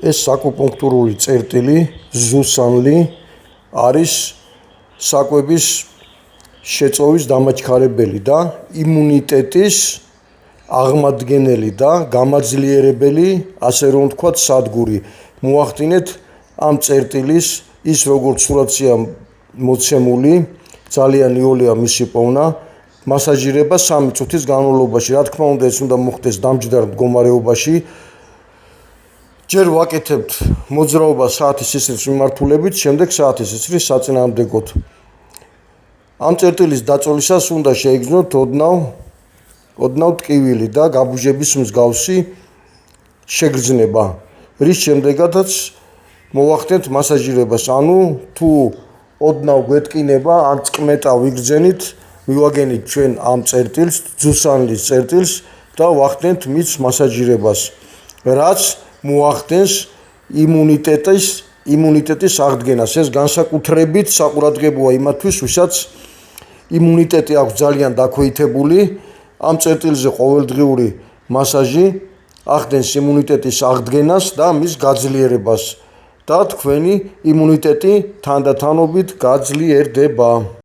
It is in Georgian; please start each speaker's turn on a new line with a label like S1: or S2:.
S1: ეს საკუპუნქტურული წერტილი, ზუსანლი არის საკვების შეწოვის დამაჩქარებელი და იმუნიტეტის აღმადგენელი და გამაძლიერებელი, ასე რომ ვთქვათ, სადგური. მოახდინეთ ამ წერტილის ის როგორც სურათია მოცემული, ძალიან იოლია მისი პოვნა, მასაჟირება 3 წუთის განმავლობაში. რა თქმა უნდა, ეს უნდა მოხდეს დამჯდარ მდგომარეობაში. ჯერ ვაკეთებთ მოძრაობა საათის სისხლის მიმართულებით, შემდეგ საათის სისხლის საწინააღმდეგოდ. ამ წერტილის დაწოლისას უნდა შეიგრძნოთ ოდნავ ტკივილი და გაბუჟების მსგავსი შეგრძნება, რის შემდეგაც მოვახდენთ მასაჟირებას. ანუ თუ ოდნავ გვეტკინება, ან წყმეტა ვიგრძენით, მივაგენით ჩვენ ამ წერტილს, ზუსანლის წერტილს და ვახდენთ მის მასაჟირებას, რაც მოახდენს იმუნიტეტის აღდგენას. ეს განსაკუთრებით საყურადღებოა იმათთვის, ვისაც იმუნიტეტი აქვს ძალიან დაქვეითებული. ამ წერტილზე ყოველდღიური მასაჟი ახდენს იმუნიტეტის აღდგენას და მის გაძლიერებას და თქვენი იმუნიტეტი თანდათანობით გაძლიერდება.